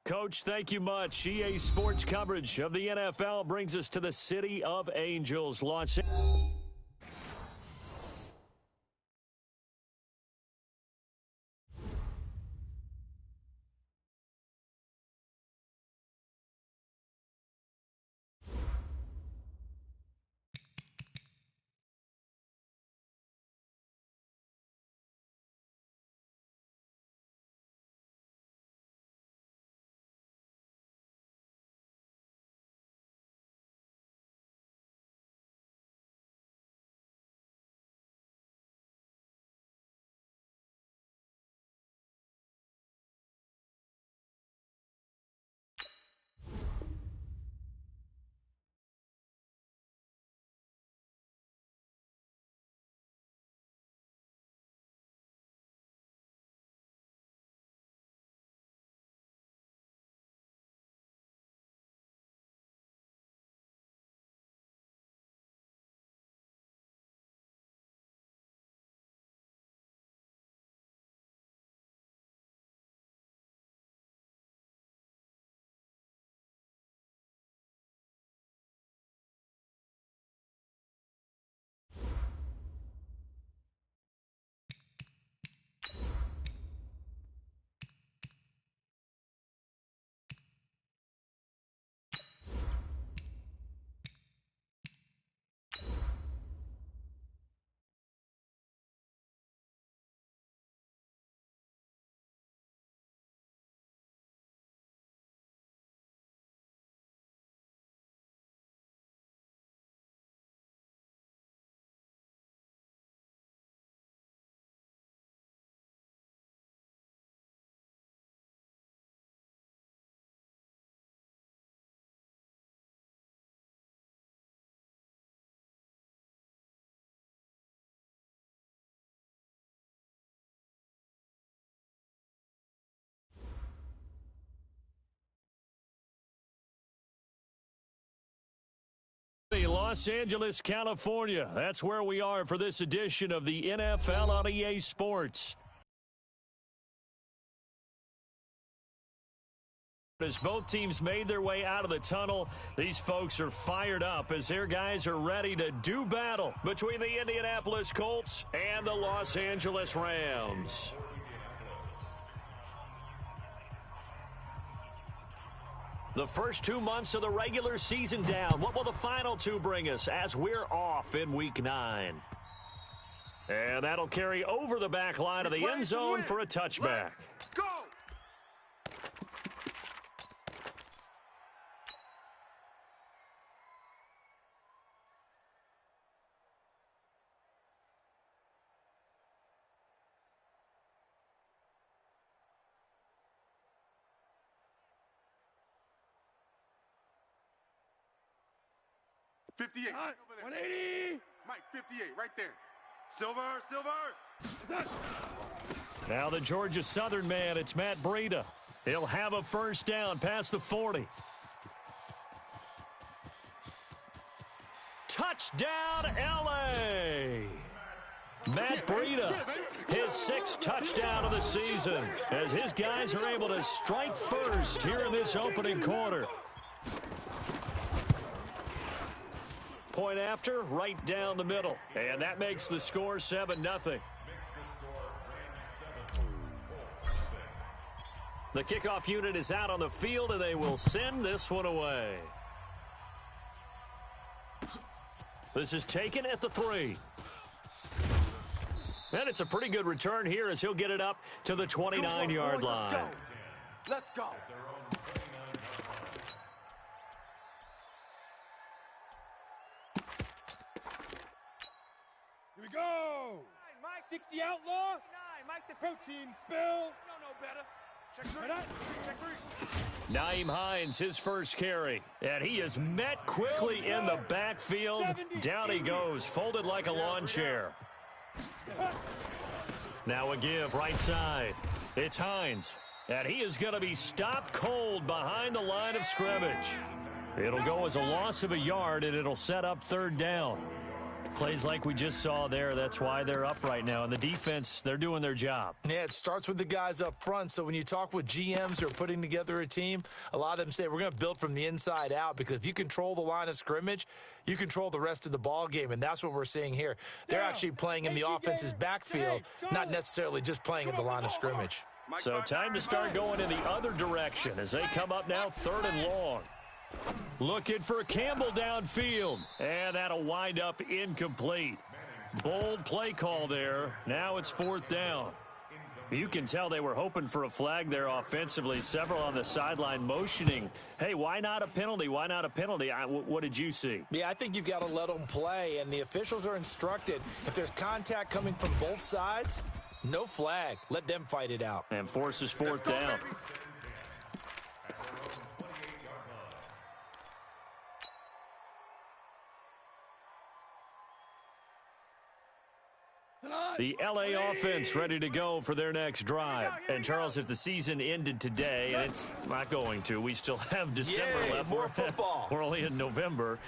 Coach, thank you much. EA Sports coverage of the NFL brings us to the City of Angels, Los Angeles. Los Angeles, California. That's where we are for this edition of the NFL on EA Sports. As both teams made their way out of the tunnel, these folks are fired up as their guys are ready to do battle between the Indianapolis Colts and the Los Angeles Rams. The first 2 months of the regular season down. What will the final two bring us as we're off in Week 9? And that'll carry over the back line of the end zone for a touchback. Go! $58. 180. Mike, 58, right there. Silver. Now the Georgia Southern man, it's Matt Breida. He'll have a first down past the 40. Touchdown, L.A. Matt Breida, his 6th touchdown of the season, as his guys are able to strike first here in this opening quarter. Point after, right down the middle. And that makes the score 7-0. The kickoff unit is out on the field, and they will send this one away. This is taken at the 3. And it's a pretty good return here as he'll get it up to the 29-yard line. Let's go. Here we go. Mike, 60 outlaw. 9, Mike, the protein spill. No better. Check 3. Nyheim Hines, his first carry. And he is met quickly in the backfield. Down he goes, folded like a lawn chair. Now a give right side. It's Hines. And he is going to be stopped cold behind the line of scrimmage. It'll go as a loss of a yard, and it'll set up 3rd down. Plays like we just saw there. That's why they're up right now. And the defense, they're doing their job. Yeah, it starts with the guys up front. So when you talk with GMs who are putting together a team, a lot of them say we're going to build from the inside out, because if you control the line of scrimmage, you control the rest of the ball game, and that's what we're seeing here. They're actually playing in the offense's backfield, not necessarily just playing at the line of scrimmage. So time to start going in the other direction as they come up now 3rd and long. Looking for Campbell downfield, and that'll wind up incomplete. Bold play call there. Now it's 4th down. You can tell they were hoping for a flag there offensively. Several on the sideline motioning, hey, why not a penalty? Why not a penalty? What did you see? Yeah, I think you've got to let them play, and the officials are instructed, if there's contact coming from both sides, no flag. Let them fight it out. And forces 4th down. The L.A. offense ready to go for their next drive. And, Charles, if the season ended today, and it's not going to, we still have December left. More football. We're only in November.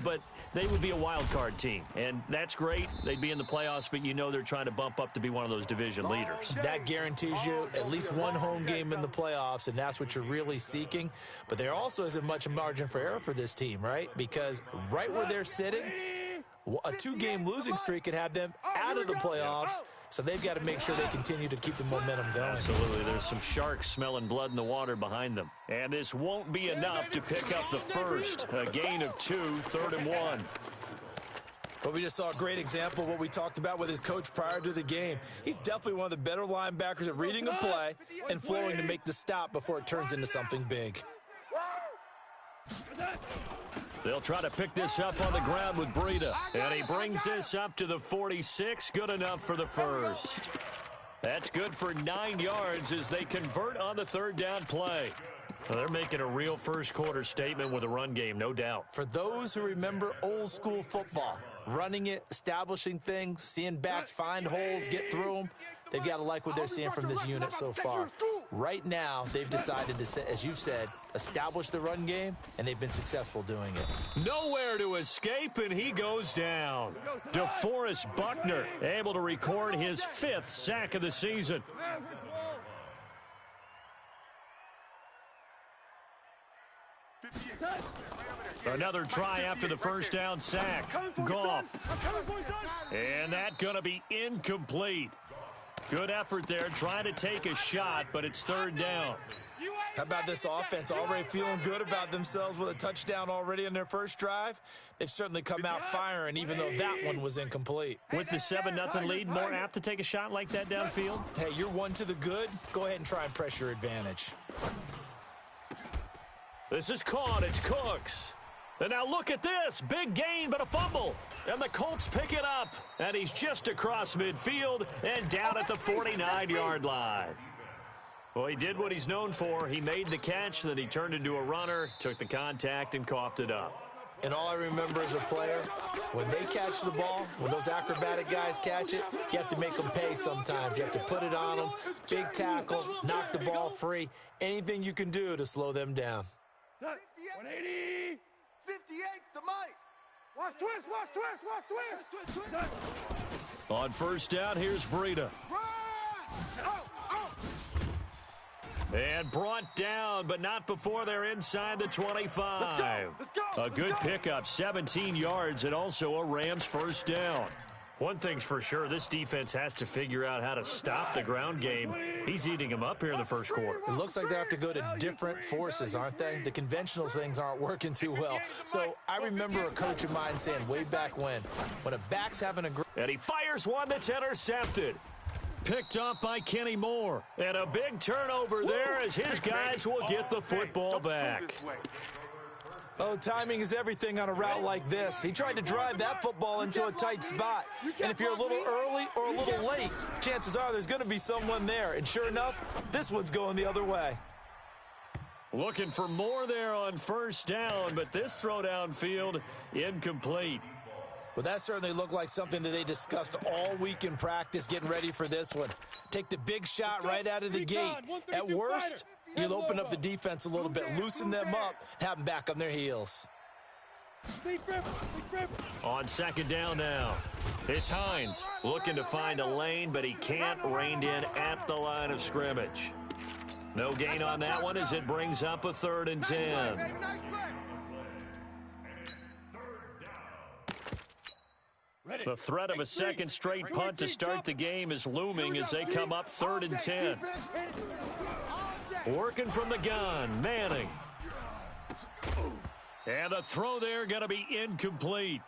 But they would be a wild card team. And that's great. They'd be in the playoffs, but you know they're trying to bump up to be one of those division leaders. That guarantees you at least one home game in the playoffs, and that's what you're really seeking. But there also isn't much margin for error for this team, right? Because right where they're sitting, a 2-game losing streak could have them out of the playoffs, so they've got to make sure they continue to keep the momentum going. Absolutely. There's some sharks smelling blood in the water behind them. And this won't be enough to pick up the first. A gain of 2, 3rd and 1. But we just saw a great example of what we talked about with his coach prior to the game. He's definitely one of the better linebackers at reading a play and flowing to make the stop before it turns into something big. They'll try to pick this up on the ground with Breida. And he brings this up to the 46. Good enough for the first. That's good for 9 yards as they convert on the 3rd down play. Well, they're making a real first-quarter statement with a run game, no doubt. For those who remember old-school football, running it, establishing things, seeing backs find holes, get through them, they've got to like what they're seeing from this unit so far. Right now, they've decided to, as you've said, establish the run game, and they've been successful doing it. Nowhere to escape, and he goes down. DeForest Buckner able to record his 5th sack of the season. Another try after the first down sack. Goff. And that going to be incomplete. Good effort there, trying to take a shot, but it's 3rd down. How about this offense already feeling good about themselves with a touchdown already in their first drive? They've certainly come out firing, even though that one was incomplete. With the 7-0 lead, more apt to take a shot like that downfield? Hey, you're one to the good. Go ahead and try and press your advantage. This is caught. It's Cooks. And now look at this. Big gain, but a fumble. And the Colts pick it up. And he's just across midfield and down at the 49-yard line. Well, he did what he's known for. He made the catch, then he turned into a runner, took the contact, and coughed it up. And all I remember as a player, when they catch the ball, when those acrobatic guys catch it, you have to make them pay sometimes. You have to put it on them, big tackle, knock the ball free, anything you can do to slow them down. 180. 58's to Mike. Watch twist, watch twist, watch twist. On first down, here's Breida. And brought down, but not before they're inside the 25. Let's go. A good pickup, 17 yards, and also a Rams first down. One thing's for sure, this defense has to figure out how to stop the ground game. He's eating them up here in the first quarter. It looks like they have to go to different forces, aren't they? The conventional things aren't working too well. So I remember a coach of mine saying way back when a back's having a great... And he fires one that's intercepted. Picked up by Kenny Moore. And a big turnover there as his guys will get the football back. Oh, timing is everything on a route like this. He tried to drive that football into a tight spot. And if you're a little early or a little late, chances are there's going to be someone there. And sure enough, this one's going the other way. Looking for more there on first down, but this throw downfield incomplete. Well, that certainly looked like something that they discussed all week in practice getting ready for this one. Take the big shot right out of the gate. At worst, you'll open up the defense a little bit, loosen them up, have them back on their heels. On second down now. It's Hines looking to find a lane, but he can't. Reined in at the line of scrimmage. No gain on that one as it brings up a 3rd and 10. The threat of a second straight punt to start the game is looming as they come up 3rd and 10. Working from the gun, Manning. And the throw there going to be incomplete.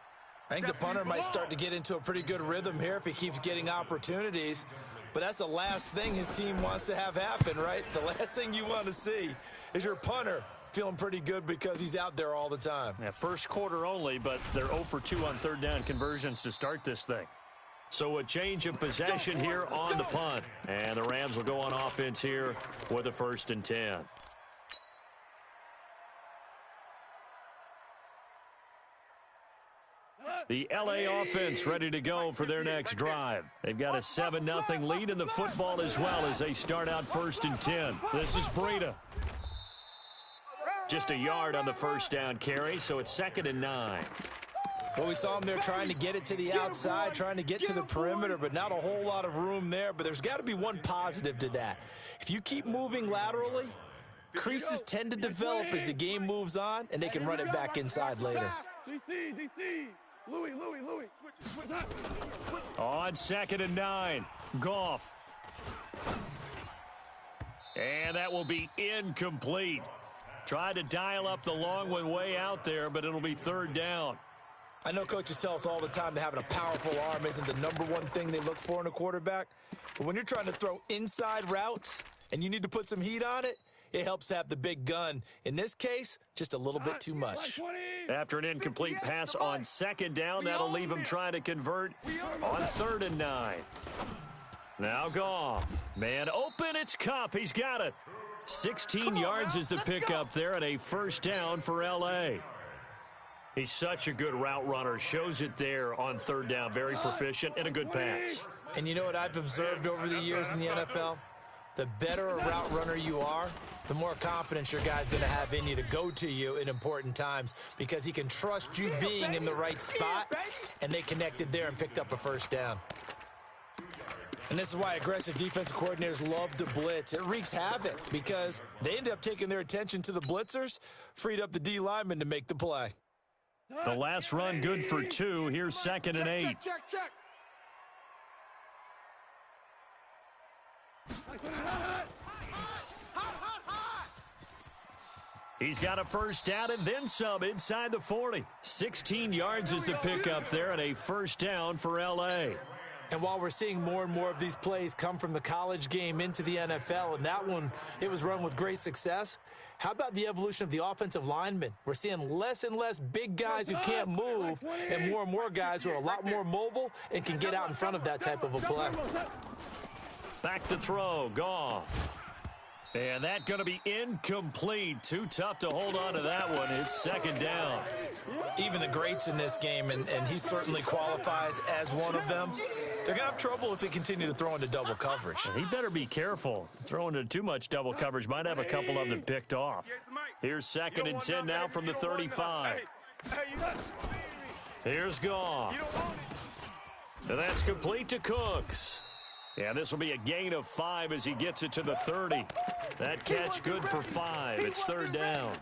I think the punter might start to get into a pretty good rhythm here if he keeps getting opportunities. But that's the last thing his team wants to have happen, right? The last thing you want to see is your punter feeling pretty good because he's out there all the time. Yeah, first quarter only, but they're 0 for 2 on 3rd down conversions to start this thing. So a change of possession here on the punt. And the Rams will go on offense here with a 1st and 10. The L.A. offense ready to go for their next drive. They've got a 7-0 lead in the football as well as they start out 1st and 10. This is Breida. Just a yard on the first down carry, so it's 2nd and 9. Well, we saw him there trying to get it to the outside, trying to get to the perimeter, but not a whole lot of room there. But there's got to be one positive to that. If you keep moving laterally, creases tend to develop as the game moves on, and they can run it back inside later. DC. Louis. On 2nd and 9, Goff. And that will be incomplete. Tried to dial up the long one way out there, but it'll be 3rd down. I know coaches tell us all the time that having a powerful arm isn't the #1 thing they look for in a quarterback. But when you're trying to throw inside routes and you need to put some heat on it, it helps have the big gun. In this case, just a little bit too much. After an incomplete pass on 2nd down, that'll leave him trying to convert on 3rd and 9. Now Goff. Man open, it's Kupp. He's got it. 16 yards is the pickup there and a 1st down for L.A. He's such a good route runner. Shows it there on 3rd down. Very proficient and a good pass. And you know what I've observed over the years in the NFL? The better a route runner you are, the more confidence your guy's going to have in you to go to you in important times because he can trust you being in the right spot, and they connected there and picked up a 1st down. And this is why aggressive defensive coordinators love to blitz. It wreaks havoc because they end up taking their attention to the blitzers, freed up the D lineman to make the play. The last run good for 2. Here's 2nd and 8. Check. He's got a 1st down and then some inside the 40. 16 yards is the pickup there and a 1st down for L.A. And while we're seeing more and more of these plays come from the college game into the NFL, and that one, it was run with great success, how about the evolution of the offensive linemen? We're seeing less and less big guys who can't move and more guys who are a lot more mobile and can get out in front of that type of a play. Back to throw, Goff. And that's going to be incomplete. Too tough to hold on to that one. It's 2nd down. Even the greats in this game, and he certainly qualifies as one of them, they're going to have trouble if they continue to throw into double coverage. He better be careful. Throwing into too much double coverage might have a couple of them picked off. Here's 2nd and 10 now from the 35. Here's Goff. And that's complete to Cooks. Yeah, this will be a gain of 5 as he gets it to the 30. That catch good for 5. It's 3rd down.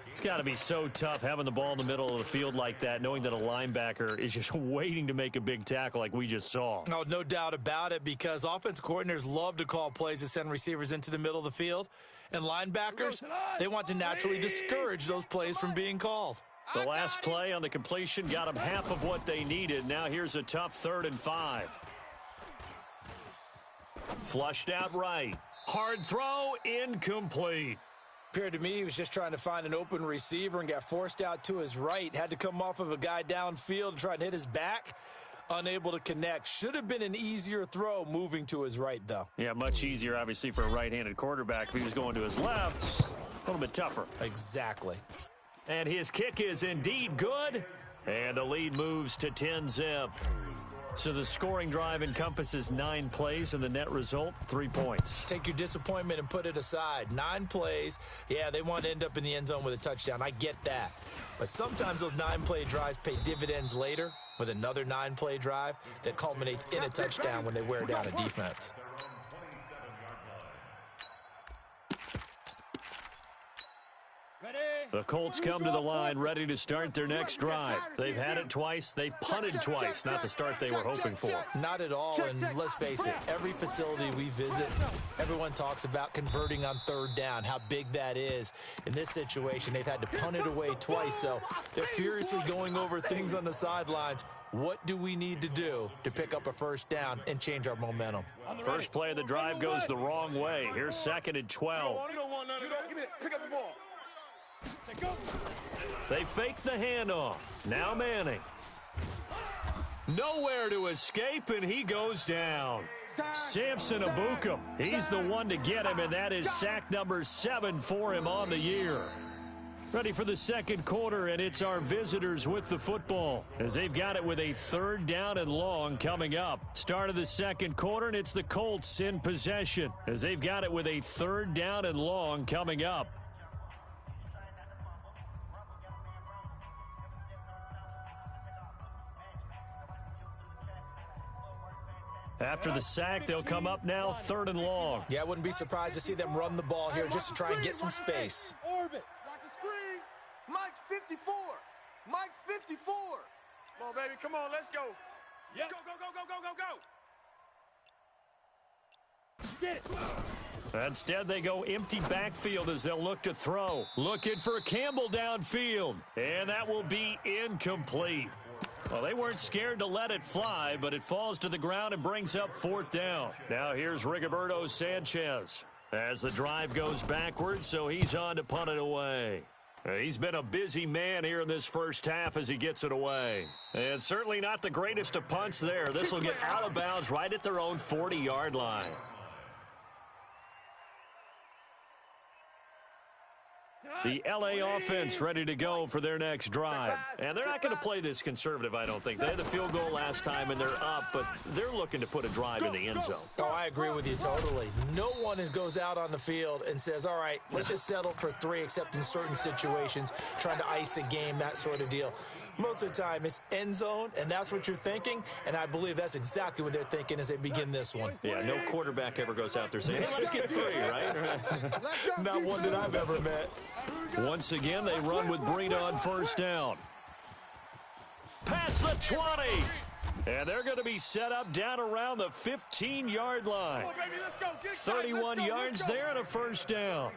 It's got to be so tough having the ball in the middle of the field like that, knowing that a linebacker is just waiting to make a big tackle like we just saw. Oh, no doubt about it, because offense coordinators love to call plays to send receivers into the middle of the field. And linebackers, they want to naturally discourage those plays from being called. The last play on the completion got them half of what they needed. Now here's a tough 3rd and 5. Flushed out right. Hard throw, incomplete. Appeared to me he was just trying to find an open receiver and got forced out to his right. Had to come off of a guy downfield and try and hit his back. Unable to connect. Should have been an easier throw moving to his right, though. Yeah, much easier, obviously, for a right-handed quarterback. If he was going to his left, a little bit tougher. Exactly. And his kick is indeed good. And the lead moves to 10-zip. So the scoring drive encompasses 9 plays, and the net result, 3 points. Take your disappointment and put it aside. 9 plays. Yeah, they want to end up in the end zone with a touchdown. I get that. But sometimes those 9-play drives pay dividends later with another 9-play drive that culminates in a touchdown when they wear down a defense. The Colts come to the line ready to start their next drive. They've had it twice. They've punted twice. Not the start they were hoping for. Not at all, and let's face it, every facility we visit, everyone talks about converting on third down, how big that is. In this situation, they've had to punt it away twice, so they're furiously going over things on the sidelines. What do we need to do to pick up a first down and change our momentum? First play of the drive goes the wrong way. Here's 2nd and 12. Pick up the ball. They fake the handoff. Now Manning. Nowhere to escape, and he goes down. Samson Abukum. He's the one to get him, and that is sack number 7 for him on the year. Ready for the second quarter, and it's our visitors with the football as they've got it with a 3rd down and long coming up. Start of the second quarter, and it's the Colts in possession as they've got it with a 3rd down and long coming up. After the sack, they'll come up now 3rd and long. Yeah, I wouldn't be surprised to see them run the ball here just to try and get some space. Orbit. Watch the screen. Mike's 54. Mike's 54. Come on, baby. Come on. Let's go. Yep. Go, go, go, go, go, go, go. Get it. Instead, they go empty backfield as they'll look to throw. Looking for Campbell downfield, and that will be incomplete. Well, they weren't scared to let it fly, but it falls to the ground and brings up 4th down. Now here's Rigoberto Sanchez as the drive goes backwards, so he's on to punt it away. He's been a busy man here in this first half as he gets it away. And certainly not the greatest of punts there. This will get out of bounds right at their own 40-yard line. The L.A. offense ready to go for their next drive. And they're not going to play this conservative, I don't think. They had the field goal last time, and they're up, but they're looking to put a drive in the end zone. Oh, I agree with you totally. No one goes out on the field and says, all right, let's just settle for 3, except in certain situations, trying to ice a game, that sort of deal. Most of the time, it's end zone, and that's what you're thinking, and I believe that's exactly what they're thinking as they begin this one. Yeah, no quarterback ever goes out there saying, hey, let's get 3, right? Not one that I've ever met. Once again, they run with Breida on 1st down. Past the 20. And they're going to be set up down around the 15-yard line. 31 yards there and a 1st down.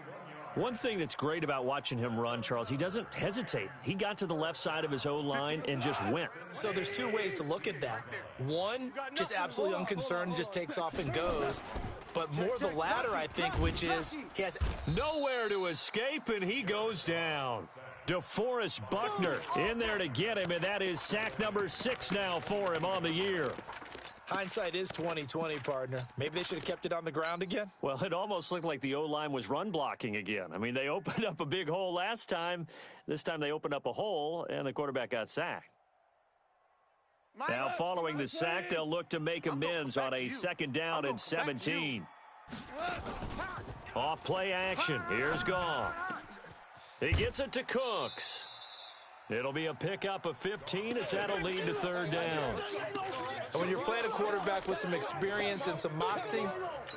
One thing that's great about watching him run, Charles, he doesn't hesitate. He got to the left side of his O-line and just went. So there's 2 ways to look at that. One, just absolutely unconcerned, just takes off and goes. But more the latter, I think, which is he has nowhere to escape, and he goes down. DeForest Buckner in there to get him, and that is sack number 6 now for him on the year. Hindsight is 20/20, partner. Maybe they should have kept it on the ground again. Well, it almost looked like the O-line was run blocking again. I mean, they opened up a big hole last time. This time they opened up a hole, and the quarterback got sacked. Now, following the sack, they'll look to make amends on a 2nd down and 17. Off play action. Here's Goff. He gets it to Cooks. It'll be a pickup of 15 as that'll lead to 3rd down. And when you're playing a quarterback with some experience and some moxie,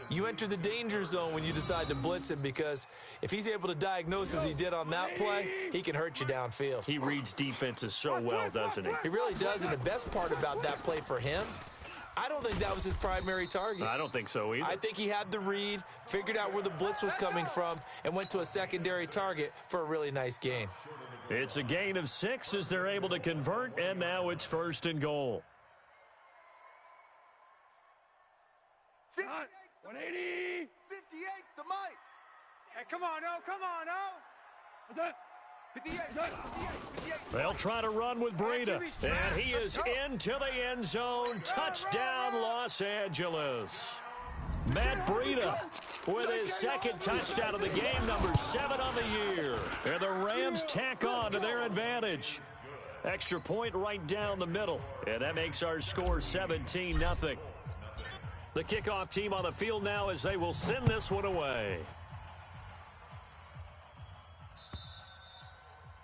you enter the danger zone when you decide to blitz him, because if he's able to diagnose as he did on that play, he can hurt you downfield. He reads defenses so well, doesn't he? He really does, and the best part about that play for him, I don't think that was his primary target. I don't think so either. I think he had the read, figured out where the blitz was coming from, and went to a secondary target for a really nice gain. It's a gain of 6 as they're able to convert, and now it's 1st and goal. 180. 58's the Mike. Hey, come on, oh, come on, oh. What's that? 58. They'll try to run with Breida, and he is into the end zone. Touchdown, Los Angeles. Matt Breida with his 2nd touchdown of the game, number 7 on the year. And the Rams tack on to their advantage. Extra point right down the middle. And that makes our score 17-0. The kickoff team on the field now as they will send this one away.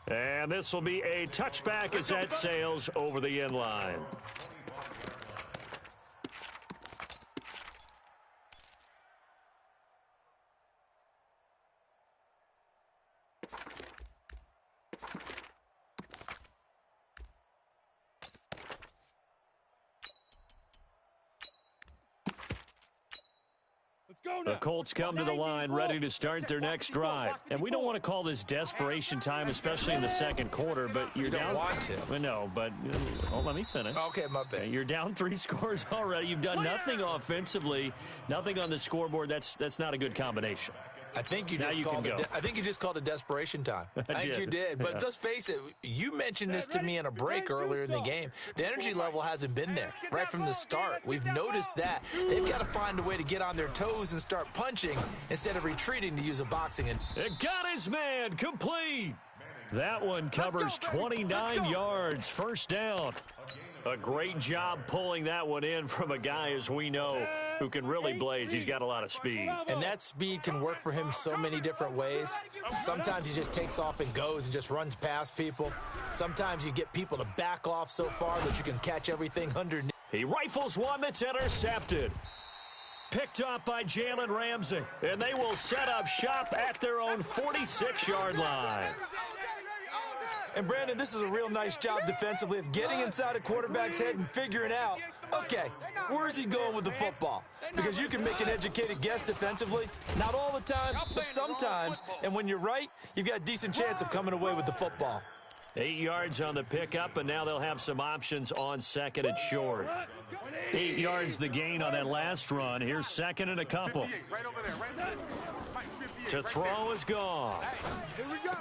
And this will be a touchback as that sails over the end line. The Colts come to the line ready to start their next drive. And we don't want to call this desperation time, especially in the second quarter, but you're down. You don't want to. No, but let me finish. Okay, my bad. You're down 3 scores already. You've done nothing offensively, nothing on the scoreboard. That's not a good combination. I think you just called it desperation time. I think you did. But let's face it, you mentioned this to me in a break earlier in the game. The energy level hasn't been there right from the start. We've noticed that. They've got to find a way to get on their toes and start punching instead of retreating to use a boxing. It got his man complete. That one covers 29 yards, first down. A great job pulling that one in from a guy, as we know, who can really blaze. He's got a lot of speed. And that speed can work for him so many different ways. Sometimes he just takes off and goes and just runs past people. Sometimes you get people to back off so far that you can catch everything underneath. He rifles one that's intercepted. Picked up by Jalen Ramsey. And they will set up shop at their own 46-yard line. And, Brandon, this is a real nice job defensively of getting inside a quarterback's head and figuring out, okay, where's he going with the football? Because you can make an educated guess defensively. Not all the time, but sometimes. And when you're right, you've got a decent chance of coming away with the football. 8 yards on the pickup, and now they'll have some options on second and short. 8 yards the gain on that last run. Here's second and a couple. To throw is gone. Here we go.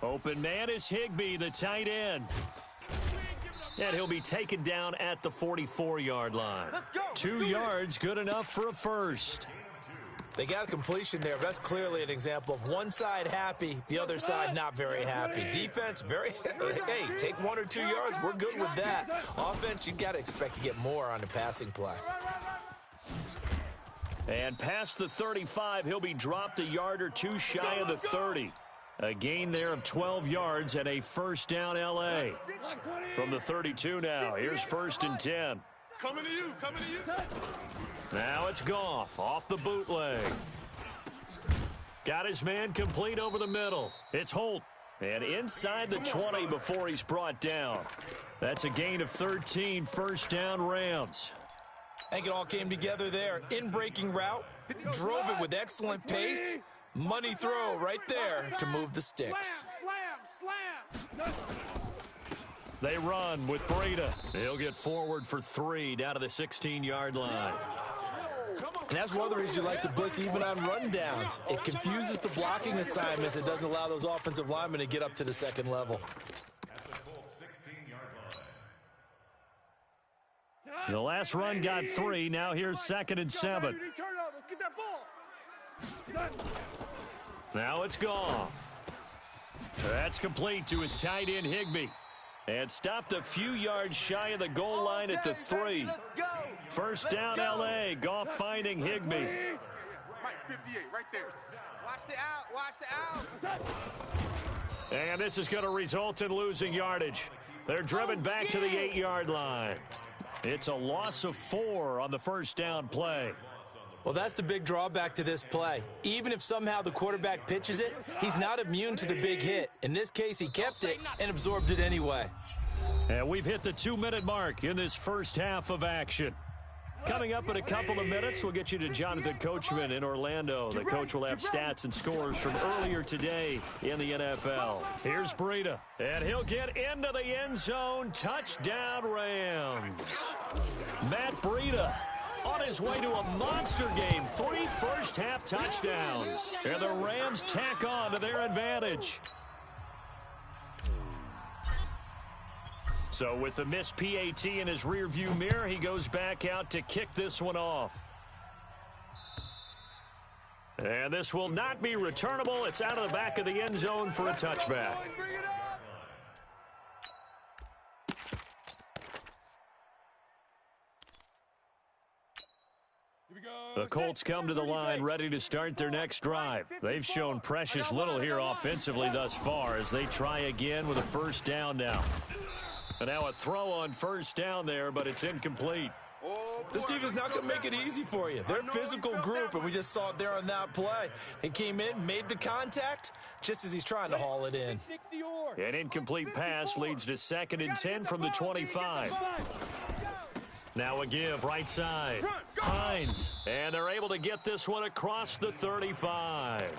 Open man is Higbee, the tight end. And he'll be taken down at the 44-yard line. 2 yards, good enough for a first. They got a completion there. That's clearly an example of one side happy, the other side not very happy. Defense, hey, take 1 or 2 yards. We're good with that. Offense, you got to expect to get more on the passing play. And past the 35, he'll be dropped a yard or two shy of the 30. A gain there of 12 yards and a first down L.A. From the 32 now. Here's first and 10. Coming to you. Now it's Goff off the bootleg. Got his man complete over the middle. It's Holt. And inside the 20 before he's brought down. That's a gain of 13, first down Rams. I think it all came together there. In-breaking route, drove it with excellent pace. Money throw right there to move the sticks. Slam. They run with Breida. He'll get forward for 3 down to the 16-yard line. And that's one of the reasons you like to blitz even on rundowns. It confuses the blocking assignments. It doesn't allow those offensive linemen to get up to the second level. The last run got 3. Now here's second and 7. Now it's Goff. That's complete to his tight end Higbee. And stopped a few yards shy of the goal line at the 3. First down L.A. Goff finding Higbee. Mike 58 right there. Watch the out. And this is going to result in losing yardage. They're driven back to the 8-yard line. It's a loss of 4 on the first down play. Well, that's the big drawback to this play. Even if somehow the quarterback pitches it, he's not immune to the big hit. In this case, he kept it and absorbed it anyway. And we've hit the 2-minute mark in this first half of action. Coming up in a couple of minutes, we'll get you to Jonathan Coachman in Orlando. The coach will have stats and scores from earlier today in the NFL. Here's Breida, and he'll get into the end zone. Touchdown, Rams. Matt Breida on his way to a monster game. 3 first-half touchdowns. And the Rams tack on to their advantage. So with the missed PAT in his rearview mirror, he goes back out to kick this one off. And this will not be returnable. It's out of the back of the end zone for a touchback. The Colts come to the line ready to start their next drive. They've shown precious little here offensively thus far as they try again with a first down now. And now a throw on first down there, but it's incomplete. This defense not going to make it easy for you. They're a physical group, and we just saw it there on that play. He came in, made the contact, just as he's trying to haul it in. An incomplete pass leads to 2nd and 10 from the 25. Now a give, right side. Hines, and they're able to get this one across the 35.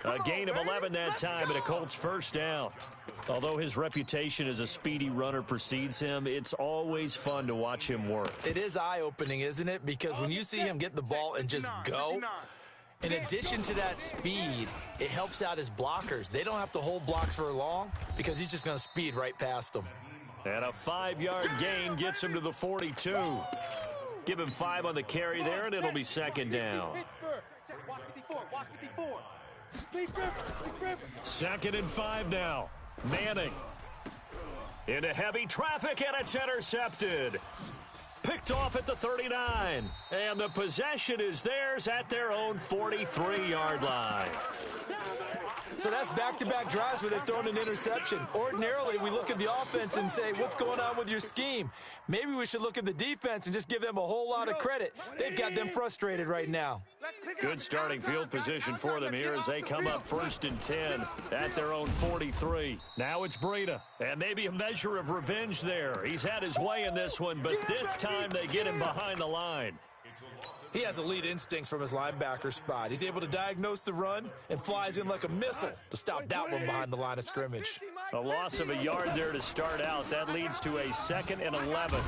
A gain of 11 that time, and a Colts first down. Although his reputation as a speedy runner precedes him, it's always fun to watch him work. It is eye-opening, isn't it? Because when you see him get the ball and just go, in addition to that speed, it helps out his blockers. They don't have to hold blocks for long because he's just going to speed right past them. And a 5-yard gain gets him to the 42. Give him 5 on the carry there, and it'll be 2nd down. Watch 54. Watch 54. 2nd and 5 now. Manning into heavy traffic, and it's intercepted. Picked off at the 39. And the possession is theirs at their own 43-yard line. So that's back-to-back drives where they've thrown an interception. Ordinarily, we look at the offense and say, what's going on with your scheme? Maybe we should look at the defense and just give them a whole lot of credit. They've got them frustrated right now. Good starting field position for them here as they come up 1st and 10 at their own 43. Now it's Breida, and maybe a measure of revenge there. He's had his way in this one, but this time they get him behind the line. He has elite instincts from his linebacker spot. He's able to diagnose the run and flies in like a missile to stop that one behind the line of scrimmage. A loss of a yard there to start out. That leads to a 2nd and 11.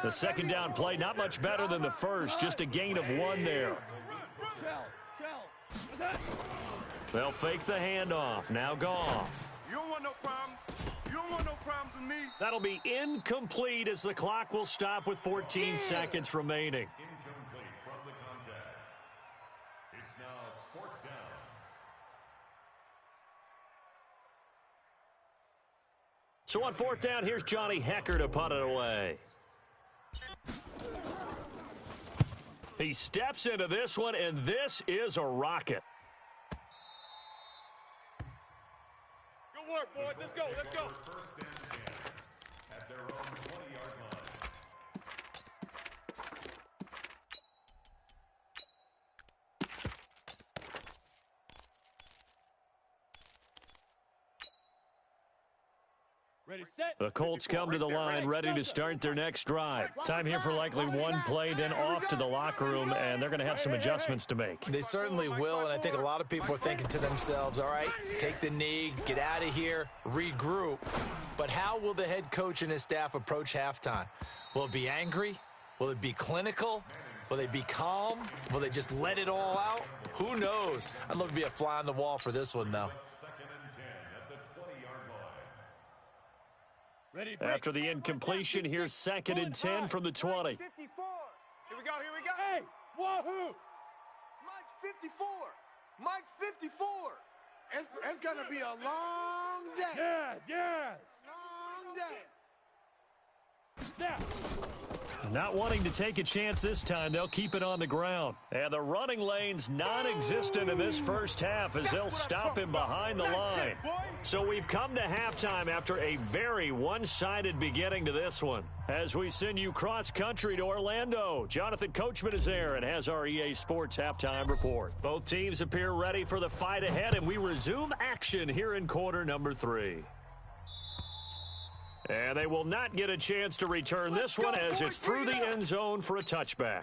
The second down play, not much better than the first, just a gain of 1 there. They'll fake the handoff. Now Goff. You don't want no problem. You don't want no problems with me. That'll be incomplete as the clock will stop with 14 seconds remaining. Incomplete from the contact. It's now 4th down. So on 4th down, here's Johnny Hecker to punt it away. He steps into this one, and this is a rocket. Good work, boys. Let's go. Let's go. First and 10 at their own 20-yard line. Ready, set. The Colts come to the line ready to start their next drive. Time here for likely one play, then off to the locker room, and they're going to have some adjustments to make. They certainly will, and I think a lot of people are thinking to themselves, all right, take the knee, get out of here, regroup. But how will the head coach and his staff approach halftime? Will it be angry? Will it be clinical? Will they be calm? Will they just let it all out? Who knows? I'd love to be a fly on the wall for this one, though. 2nd and 10 at the 20-yard line. Ready, After the incompletion, here's 2nd and 10 from the 20. 54. Here we go. Here we go. Hey, wahoo! Mike's 54. Mike's 54. It's going to be a long day. Yes, yes. Long day. Snap. Not wanting to take a chance this time, they'll keep it on the ground. And the running lane's non-existent in this first half as they'll stop him behind the line. So we've come to halftime after a very one-sided beginning to this one. As we send you cross-country to Orlando, Jonathan Coachman is there and has our EA Sports halftime report. Both teams appear ready for the fight ahead, and we resume action here in quarter number 3. And they will not get a chance to return this one as it's through the end zone for a touchback.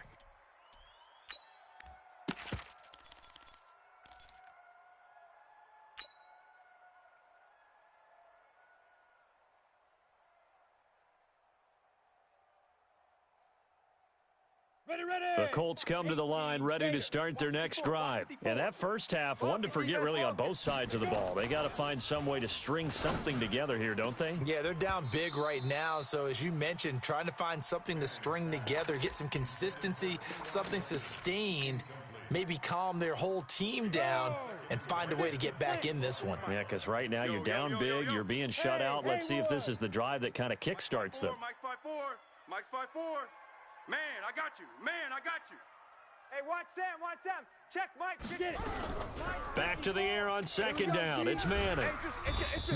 The Colts come to the line ready to start their next drive. And that first half, one to forget really on both sides of the ball. They got to find some way to string something together here, don't they? Yeah, they're down big right now. So as you mentioned, trying to find something to string together, get some consistency, something sustained, maybe calm their whole team down and find a way to get back in this one. Yeah, because right now you're down big, you're being shut out. Let's see if this is the drive that kind of kickstarts them. Mike's 5-4. Mike's 5-4. Man, I got you. Man, I got you. Hey, watch Sam, watch Sam. Check Mike. Get it. Back to the air on second down. It's Manning.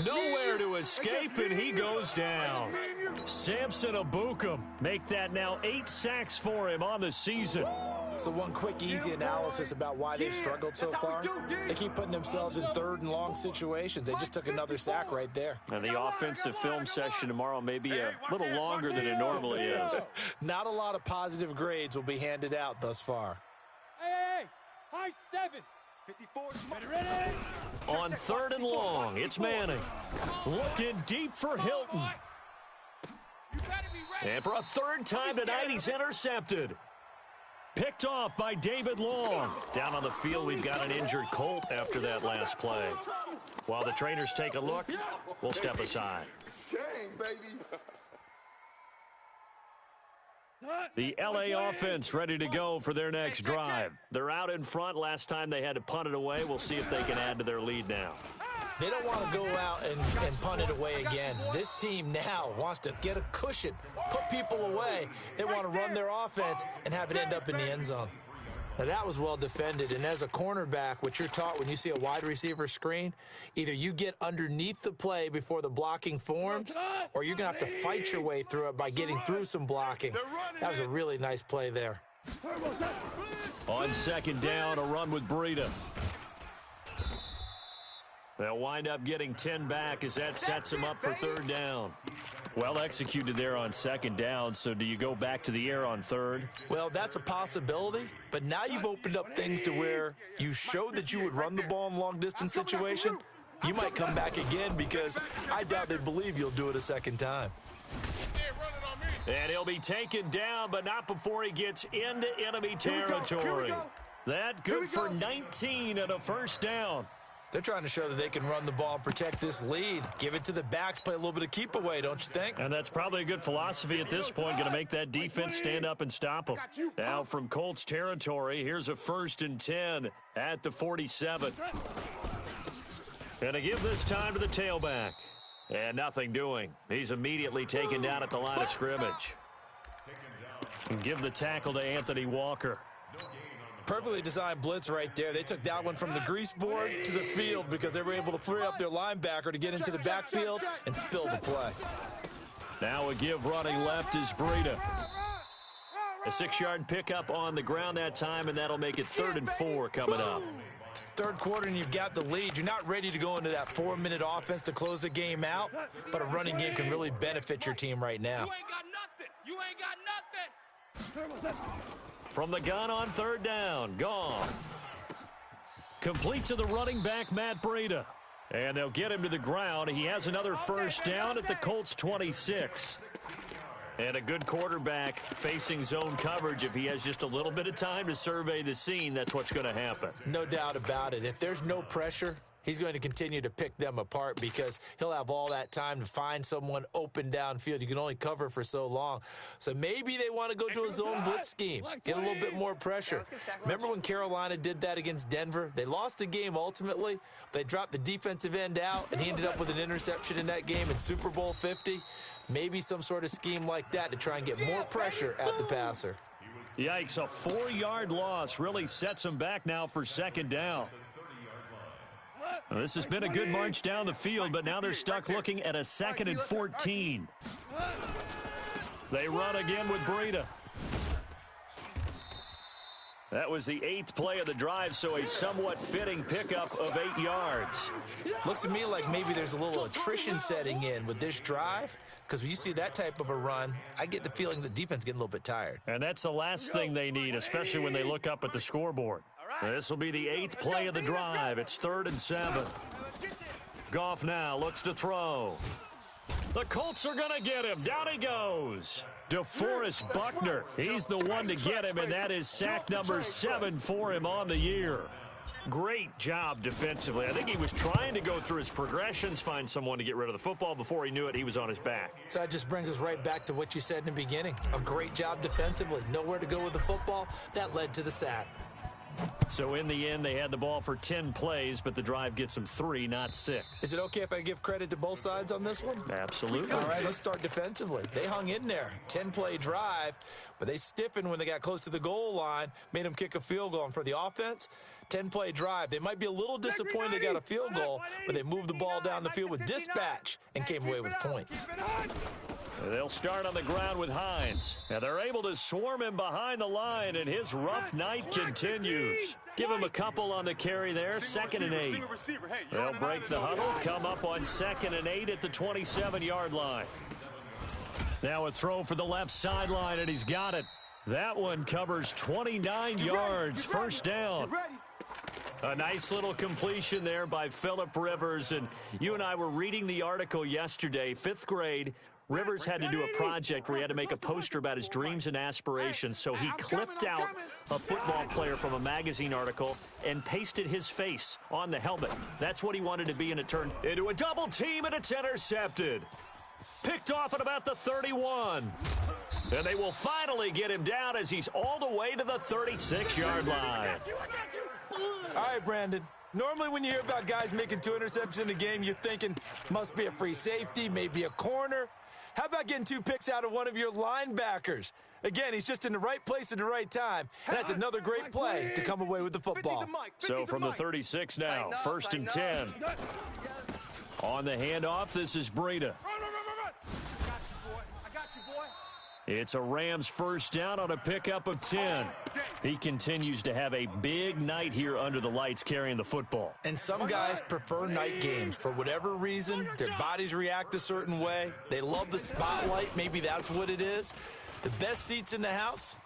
Nowhere to escape, and he goes down. Samson Abukum make that now 8 sacks for him on the season. So one quick, easy analysis about why they've struggled so far. They keep putting themselves in third and long situations. They just took another sack right there. And the offensive film session tomorrow may be a little longer than it normally is. Not a lot of positive grades will be handed out thus far. Hey, high 7. 54. Ready? On third and long, it's Manning. Looking deep for Hilton. And for a third time tonight, he's intercepted. Picked off by David Long. Down on the field, we've got an injured Colt after that last play. While the trainers take a look, we'll step aside. Dang, baby. The LA offense ready to go for their next drive. They're out in front. Last time they had to punt it away. We'll see if they can add to their lead now. They don't want to go out and punt it away again. This team now wants to get a cushion, put people away. They want to run their offense and have it end up in the end zone. Now, that was well defended, and as a cornerback, what you're taught when you see a wide receiver screen, either you get underneath the play before the blocking forms, or you're going to have to fight your way through it by getting through some blocking. That was a really nice play there. On second down, a run with Breida. They'll wind up getting 10 back as that sets him up for third down. Well executed there on second down, so do you go back to the air on third? Well, that's a possibility, but now you've opened up things to where you showed that you would run the ball in long-distance situation. You might come back again because I doubt they believe you'll do it a second time. And he'll be taken down, but not before he gets into enemy territory. That good for 19 and a first down. They're trying to show that they can run the ball and protect this lead. Give it to the backs, play a little bit of keep away, don't you think? And that's probably a good philosophy at this point, going to make that defense stand up and stop them. Now from Colts territory, here's a 1st and 10 at the 47. And to give this time to the tailback. And nothing doing. He's immediately taken down at the line of scrimmage. And give the tackle to Anthony Walker. Perfectly designed blitz right there. They took that one from the grease board to the field because they were able to free up their linebacker to get into the backfield and spill the play. Now a give running left is Breida. A 6-yard pickup on the ground that time, and that'll make it 3rd and 4 coming up. Third quarter and you've got the lead. You're not ready to go into that 4-minute offense to close the game out, but a running game can really benefit your team right now. You ain't got nothing. You ain't got nothing. From the gun on third down, Goff. Complete to the running back, Matt Breida. And they'll get him to the ground. He has another first down at the Colts 26. And a good quarterback facing zone coverage. If he has just a little bit of time to survey the scene, that's what's going to happen. No doubt about it. If there's no pressure, he's going to continue to pick them apart because he'll have all that time to find someone open downfield. You can only cover for so long. So maybe they want to go to a zone blitz scheme, get a little bit more pressure. Remember when Carolina did that against Denver? They lost the game ultimately. They dropped the defensive end out, and he ended up with an interception in that game in Super Bowl 50. Maybe some sort of scheme like that to try and get more pressure at the passer. Yikes, a 4-yard loss really sets him back now for second down. Well, this has been a good march down the field, but now they're stuck looking at a 2nd and 14. They run again with Breida. That was the 8th play of the drive, so a somewhat fitting pickup of 8 yards. Looks to me like maybe there's a little attrition setting in with this drive, because when you see that type of a run, I get the feeling the defense is getting a little bit tired. And that's the last thing they need, especially when they look up at the scoreboard. This will be the 8th play of the drive. It's 3rd and 7. Goff now looks to throw. The Colts are going to get him. Down he goes. DeForest Buckner. He's the one to get him, and that is sack number 7 for him on the year. Great job defensively. I think he was trying to go through his progressions, find someone to get rid of the football. Before he knew it, he was on his back. So that just brings us right back to what you said in the beginning. A great job defensively. Nowhere to go with the football. That led to the sack. So in the end, they had the ball for 10 plays, but the drive gets them 3, not 6. Is it okay if I give credit to both sides on this one? Absolutely. All right, let's start defensively. They hung in there. 10-play drive, but they stiffened when they got close to the goal line, made them kick a field goal. And for the offense, 10-play drive. They might be a little disappointed they got a field goal, but they moved the ball down the field with dispatch and came away with points. They'll start on the ground with Hines. And they're able to swarm him behind the line, and his rough night continues. Give him a couple on the carry there, 2nd and 8. They'll break the huddle, come up on 2nd and 8 at the 27-yard line. Now a throw for the left sideline, and he's got it. That one covers 29 yards, first down. A nice little completion there by Phillip Rivers. And you and I were reading the article yesterday, 5th grade. Rivers had to do a project where he had to make a poster about his dreams and aspirations, so he clipped out a football player from a magazine article and pasted his face on the helmet. That's what he wanted to be, and it turned into a double team, and it's intercepted. Picked off at about the 31. And they will finally get him down as he's all the way to the 36-yard line. All right, Brandon. Normally when you hear about guys making 2 interceptions in a game, you're thinking must be a free safety, maybe a corner. How about getting 2 picks out of one of your linebackers? Again, he's just in the right place at the right time. And that's another great play to come away with the football. So from the 36 now, 1st and 10. On the handoff, this is Breida. It's a Rams first down on a pickup of 10. He continues to have a big night here under the lights carrying the football. And some guys prefer night games. For whatever reason, their bodies react a certain way. They love the spotlight. Maybe that's what it is. The best seats in the house,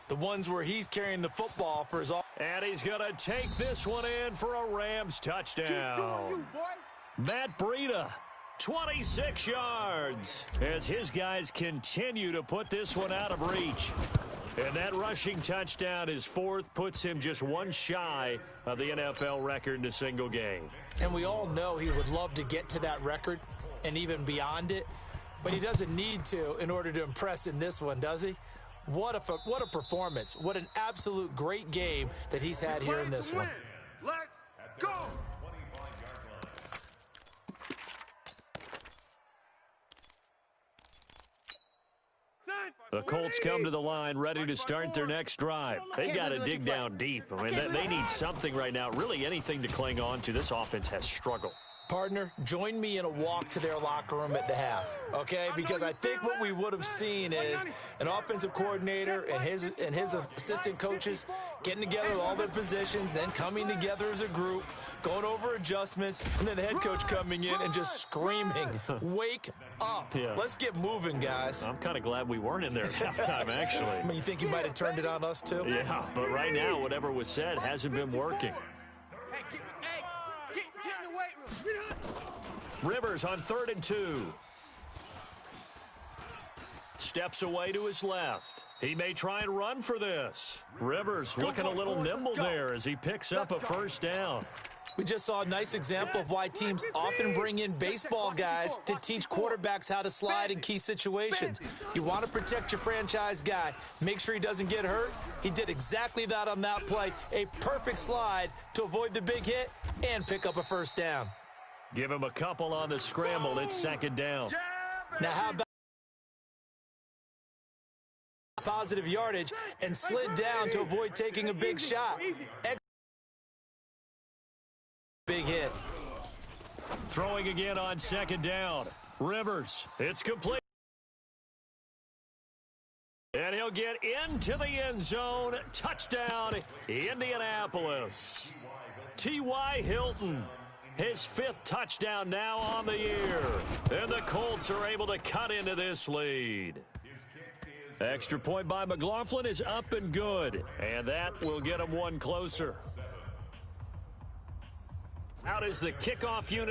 the ones where he's carrying the football for his... And he's going to take this one in for a Rams touchdown. Matt Breida. 26 yards as his guys continue to put this one out of reach. And that rushing touchdown, his 4th, puts him just 1 shy of the NFL record in a single game. And we all know he would love to get to that record and even beyond it, but he doesn't need to in order to impress in this one, does he? What a performance. What an absolute great game that he's had here in this one. Let's go! The Colts come to the line ready to start their next drive. They've got to dig down deep. I mean, they need something right now, really anything to cling on to. This offense has struggled. Partner, join me in a walk to their locker room at the half, okay? Because I think what we would have seen is an offensive coordinator and his assistant coaches getting together with all their positions, then coming together as a group, going over adjustments, and then the head coach coming in and just screaming, wake up. Yeah. Let's get moving, guys. I'm kind of glad we weren't in there at halftime, actually. I mean, you think he might have turned it on us, too? Yeah, but right now, whatever was said hasn't been working. Get in the weight room. Rivers on 3rd and 2. Steps away to his left. He may try and run for this. Rivers looking a little nimble there as he picks up a first down. We just saw a nice example of why teams often bring in baseball guys to teach quarterbacks how to slide in key situations. You want to protect your franchise guy. Make sure he doesn't get hurt. He did exactly that on that play. A perfect slide to avoid the big hit and pick up a first down. Give him a couple on the scramble. It's 2nd down. Now, how about positive yardage and slid down to avoid taking a big shot? Big hit. Throwing again on 2nd down. Rivers, it's complete. And he'll get into the end zone. Touchdown, Indianapolis. T.Y. Hilton, his 5th touchdown now on the year. And the Colts are able to cut into this lead. Extra point by McLaughlin is up and good. And that will get him one closer. Out is the kickoff unit.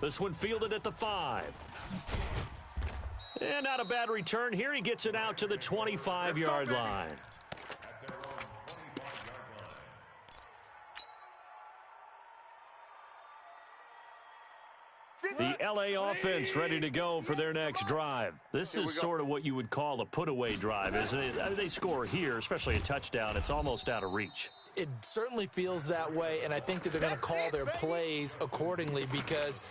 This one fielded at the 5. And not a bad return here. He gets it out to the 25-yard line. The LA offense ready to go for their next drive. This is sort of what you would call a put-away drive, isn't it? I mean, they score here, especially a touchdown. It's almost out of reach. It certainly feels that way, and I think that they're going to call their plays accordingly, because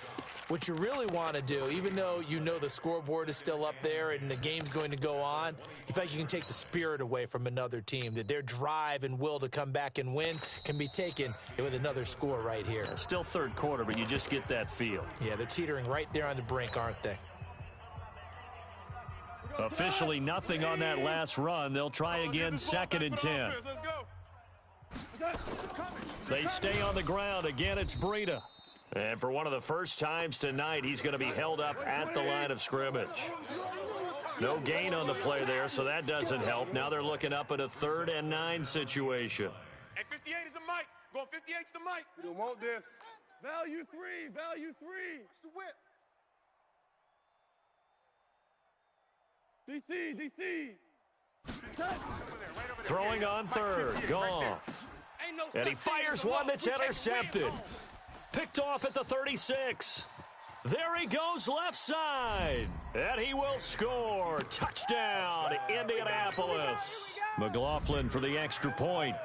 what you really want to do, even though you know the scoreboard is still up there and the game's going to go on, you feel like you can take the spirit away from another team, that their drive and will to come back and win can be taken with another score right here. Still third quarter, but you just get that feel. Yeah, they're teetering right there on the brink, aren't they? Officially nothing on that last run. They'll try again, 2nd and 10. They stay on the ground. Again, it's Breida. And for one of the first times tonight, he's going to be held up at the line of scrimmage. No gain on the play there, so that doesn't help. Now they're looking up at a 3rd and 9 situation. Hey, 58 is the mic. Going 58's the mic. We don't want this. Value 3. Value 3. It's the whip. DC. Throwing on 3rd. Goff. And he fires one that's intercepted. Picked off at the 36. There he goes left side. And he will score. Touchdown, Indianapolis. McLaughlin for the extra point.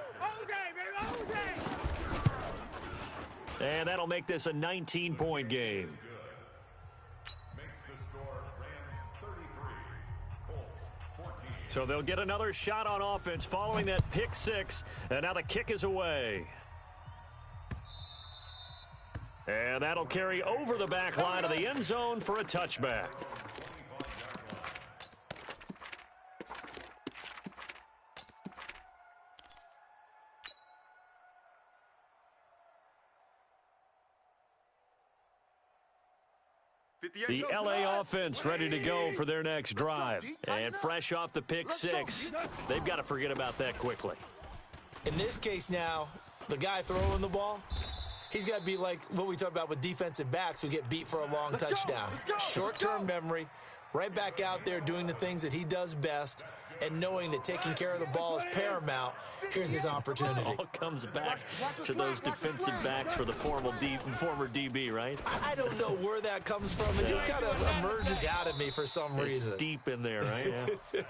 And that'll make this a 19-point game. So they'll get another shot on offense following that pick 6. And now the kick is away. And that'll carry over the back line of the end zone for a touchback. The LA offense ready to go for their next drive. And fresh off the pick 6, they've got to forget about that quickly. In this case now, the guy throwing the ball, he's got to be like what we talk about with defensive backs who get beat for a long touchdown. Short-term memory, right back out there doing the things that he does best, and knowing that taking care of the ball is paramount. Here's his opportunity. All comes back to those defensive backs for the former DB, right? I don't know where that comes from. It just kind of emerges out of me for some reason. It's deep in there, right? Yeah.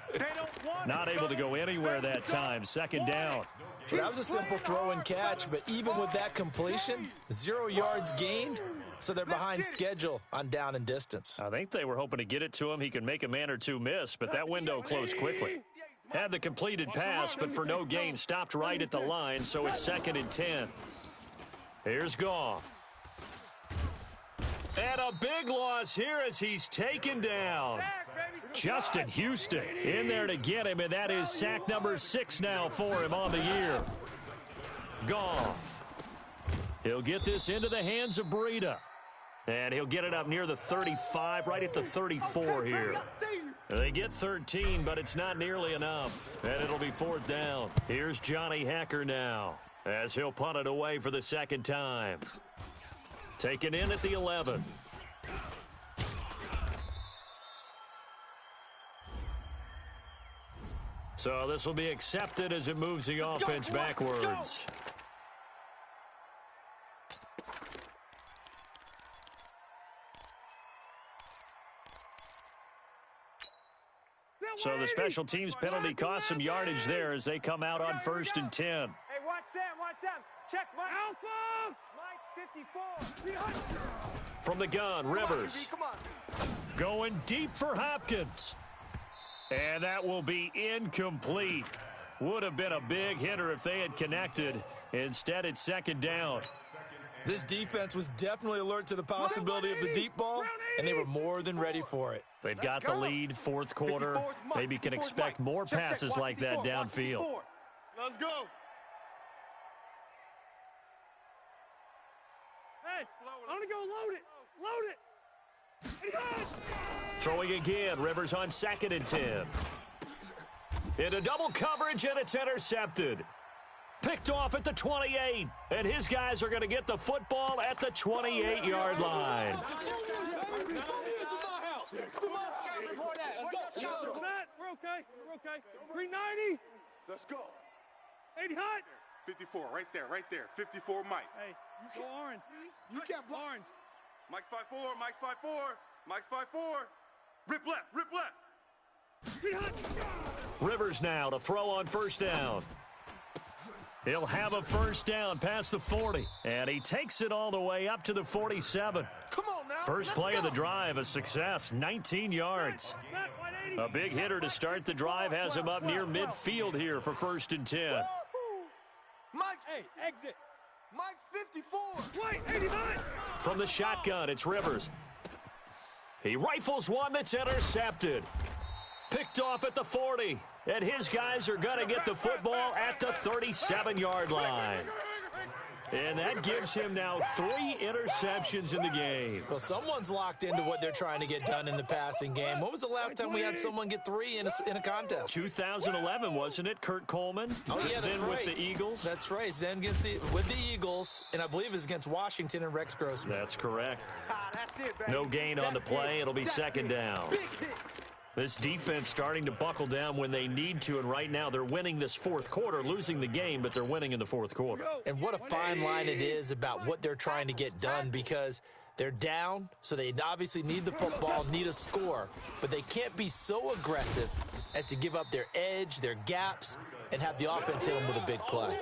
Not able to go anywhere that time. 2nd down. That was a simple throw and catch, but even with that completion, 0 yards gained, so they're behind schedule on down and distance. I think they were hoping to get it to him. He could make a man or two miss, but that window closed quickly. Had the completed pass, but for no gain, stopped right at the line, so it's 2nd and 10. Here's Goff. And a big loss here as he's taken down. Justin Houston in there to get him, and that is sack number 6 now for him on the year. Goff. He'll get this into the hands of Breida. And he'll get it up near the 35, right at the 34 here. They get 13, but it's not nearly enough. And it'll be 4th down. Here's Johnny Hekker now, as he'll punt it away for the 2nd time. Taken in at the 11. So this will be accepted as it moves the offense backwards. So the special teams penalty cost some yardage there as they come out on 1st and 10. Hey, watch Sam. Check Mike. Alpha! Mike 54. From the gun, Rivers. Going deep for Hopkins. And that will be incomplete. Would have been a big hitter if they had connected. Instead, it's 2nd down. This defense was definitely alert to the possibility of the deep ball, and they were more than ready for it. They've got the lead, 4th quarter. Maybe can expect more passes like that downfield. Let's go. Hey, I'm going to go load it. Throwing again, Rivers on 2nd and 10. Into double coverage, and it's intercepted. Picked off at the 28, and his guys are going to get the football at the 28-yard line. We're okay. 390. Let's go. 80 hot. 54, right there. 54, Mike. Hey, go orange. You can't block. Orange. Mike's 5-4, Mike's 5-4, Mike's 5-4. Rip left, rip left. Rivers now to throw on first down. He'll have a first down past the 40, and he takes it all the way up to the 47. Come on now. First play of the drive, a success, 19 yards. A big hitter to start the drive has him up near midfield here for 1st and 10. Mike's, Hey, exit. Mike's 54. Wait, 89. From the shotgun, it's Rivers. He rifles one that's intercepted. Picked off at the 40. And his guys are going to get the football at the 37-yard line. And that gives him now 3 interceptions in the game. Well, someone's locked into what they're trying to get done in the passing game. When was the last time we had someone get 3 in a contest? 2011, wasn't it? Kurt Coleman. Oh, yeah, that's then right. with the Eagles. That's right. Then with the Eagles, and I believe it's against Washington and Rex Grossman. That's correct. That's it, baby. No gain on the play. It'll be second down. This defense starting to buckle down when they need to, and right now they're winning this fourth quarter, losing the game, but they're winning in the fourth quarter. And what a fine line it is about what they're trying to get done, because they're down, so they obviously need the football, need a score, but they can't be so aggressive as to give up their edge, their gaps, and have the offense hit them with a big play.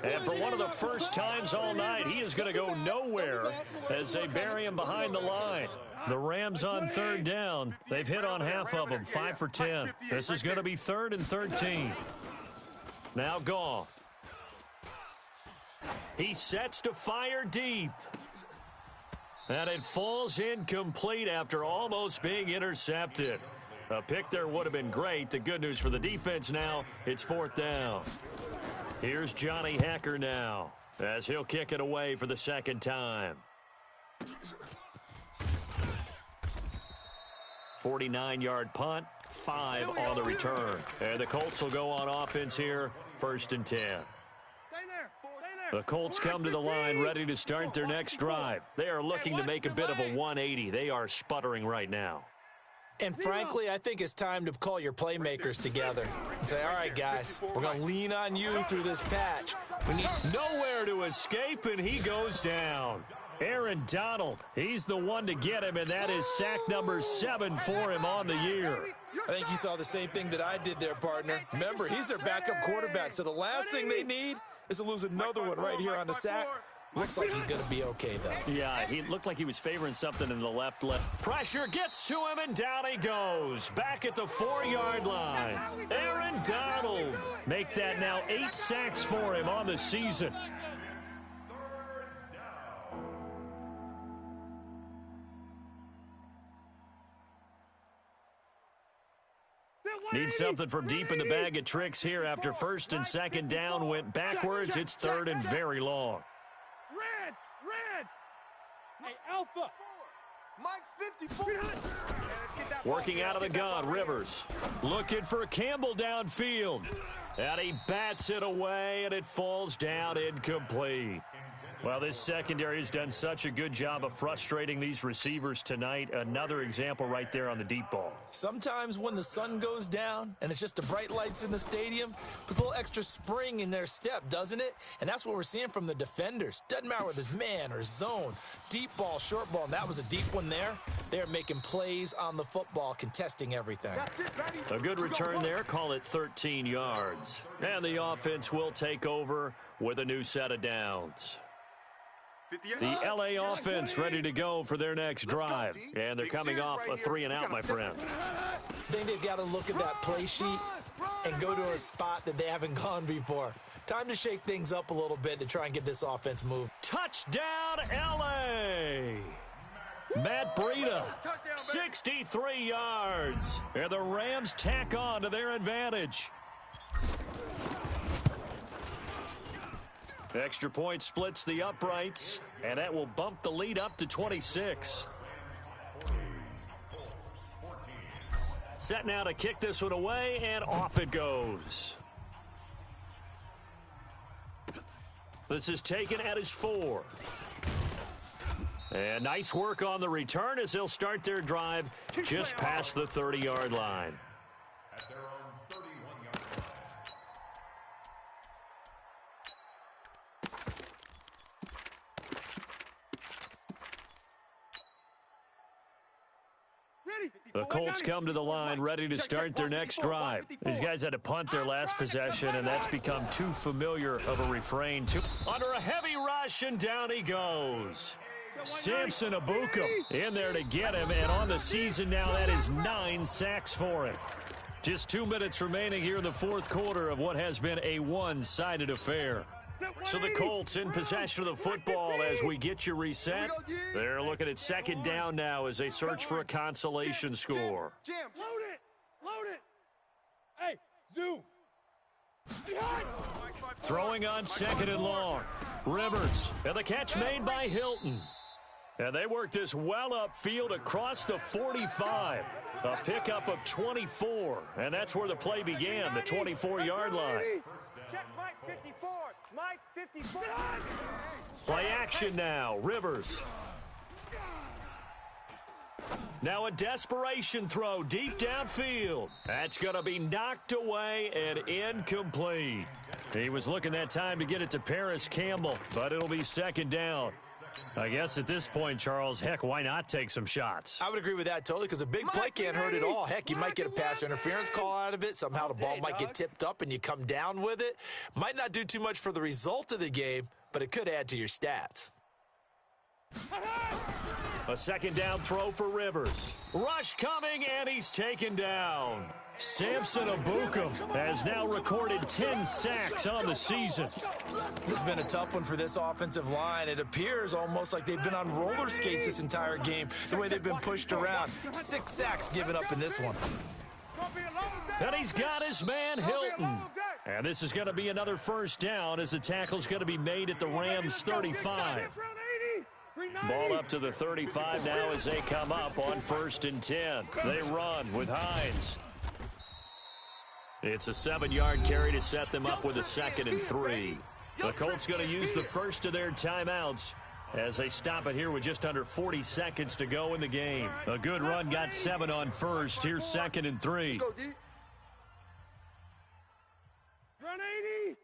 And for one of the first times all night, he is going to go nowhere as they bury him behind the line. The Rams on third down. They've hit on half of them, 5 for 10. This is going to be 3rd and 13. Now Goff. He sets to fire deep. And it falls incomplete after almost being intercepted. A pick there would have been great. The good news for the defense now, it's 4th down. Here's Johnny Hecker now as he'll kick it away for the second time. 49-yard punt, 5 on the return. And the Colts will go on offense here, 1st and 10. Stay there. The Colts come to the line ready to start their next drive. They are looking to make a bit of a 180. They are sputtering right now. And frankly, I think it's time to call your playmakers together and say, all right, guys, we're going to lean on you through this patch. We need nowhere to escape, and he goes down. Aaron Donald, he's the one to get him, and that is sack number 7 for him on the year. I think you saw the same thing that I did there, partner. Remember, he's their backup quarterback, so the last thing they need is to lose another one right here on the sack. Looks like he's going to be okay, though. Yeah, he looked like he was favoring something in the left. Pressure gets to him, and down he goes. Back at the 4-yard line. Aaron Donald. Make that now 8 sacks for him on the season. Need something from deep in the bag of tricks here after 1st and 2nd down went backwards. It's 3rd and very long. Red. Hey, Alpha. Mike's 54. Working out of the gun, Rivers. Looking for Campbell downfield. And he bats it away, and it falls down incomplete. Well, this secondary has done such a good job of frustrating these receivers tonight. Another example right there on the deep ball. Sometimes when the sun goes down and it's just the bright lights in the stadium, puts a little extra spring in their step, doesn't it? And that's what we're seeing from the defenders. Doesn't matter whether it's man or zone, deep ball, short ball, and that was a deep one there. They're making plays on the football, contesting everything. A good return there, call it 13 yards. And the offense will take over with a new set of downs. The L.A. offense ready to go for their next drive. And they're coming off a 3-and-out, my friend. I think they've got to look at that play sheet and go to a spot that they haven't gone before. Time to shake things up a little bit to try and get this offense moved. Touchdown, L.A. Matt Breida, 63 yards. And the Rams tack on to their advantage. Extra point splits the uprights, and that will bump the lead up to 26. Set now to kick this one away, and off it goes. This is taken at his 4. And nice work on the return as they'll start their drive just past the 30-yard line. At their own 31-yard line. The Colts come to the line ready to start their next drive. These guys had to punt their last possession, and that's become too familiar of a refrain. Under a heavy rush, and down he goes. Samson Abukum in there to get him, and on the season now, that is 9 sacks for him. Just 2 minutes remaining here in the fourth quarter of what has been a one-sided affair. So the Colts in possession of the football as we get you reset. They're looking at second down now as they search for a consolation score. Load it! Load it! Hey, zoom! Throwing on second and long. Rivers, and the catch made by Hilton. And they work this well upfield across the 45. A pickup of 24, and that's where the play began, the 24-yard line. Check Mike 54. Mike 54. Play action now. Rivers. Now a desperation throw deep downfield. That's going to be knocked away and incomplete. He was looking that time to get it to Paris Campbell, but it'll be second down. I guess at this point, Charles, heck, why not take some shots? I would agree with that totally because a big play can't hurt at all. Heck, you might get a pass interference call out of it. Somehow the ball might get tipped up and you come down with it. Might not do too much for the result of the game, but it could add to your stats. A second down throw for Rivers. Rush coming, and he's taken down. Samson Abukum has now recorded 10 sacks on the season. This has been a tough one for this offensive line. It appears almost like they've been on roller skates this entire game, the way they've been pushed around. 6 sacks given up in this one. And he's got his man, Hilton. And this is going to be another first down as the tackle's going to be made at the Rams' 35. Ball up to the 35 now as they come up on 1st and 10. They run with Hines. It's a 7-yard carry to set them up with a 2nd and 3. The Colts going to use the first of their timeouts as they stop it here with just under 40 seconds to go in the game. A good run, got 7 on 1st. Here's 2nd and 3. Run 80.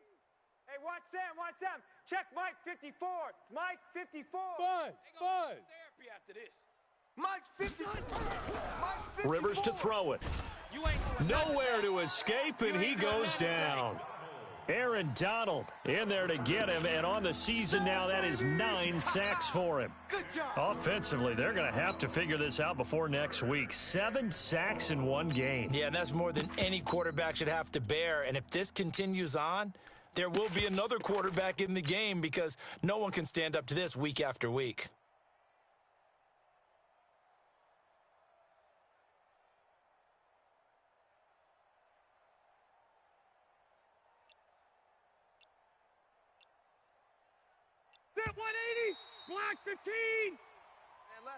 Hey, watch Sam, watch Sam. Check Mike 54. Mike 54. Buzz. Therapy after this. Mike's 54. Mike's 54. Rivers to throw it. Nowhere to escape, and he goes down. Aaron Donald in there to get him, and on the season now, that is 9 sacks for him. Good job. Offensively, they're going to have to figure this out before next week. 7 sacks in one game. Yeah, and that's more than any quarterback should have to bear. And if this continues on, there will be another quarterback in the game because no one can stand up to this week after week. Step 180. Block 15.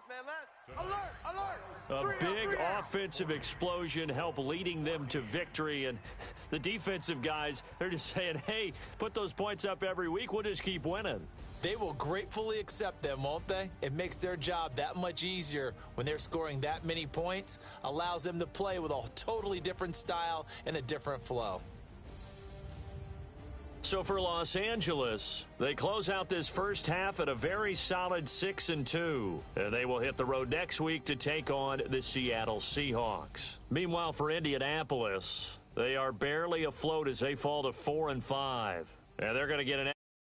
Man left. Alert. A big offensive explosion helped leading them to victory, and the defensive guys, they're just saying, hey, put those points up every week, we'll just keep winning. They will gratefully accept them, won't they? It makes their job that much easier when they're scoring that many points, allows them to play with a totally different style and a different flow. So for Los Angeles, they close out this first half at a very solid 6-2. And they will hit the road next week to take on the Seattle Seahawks. Meanwhile, for Indianapolis, they are barely afloat as they fall to 4-5. And they're going to get an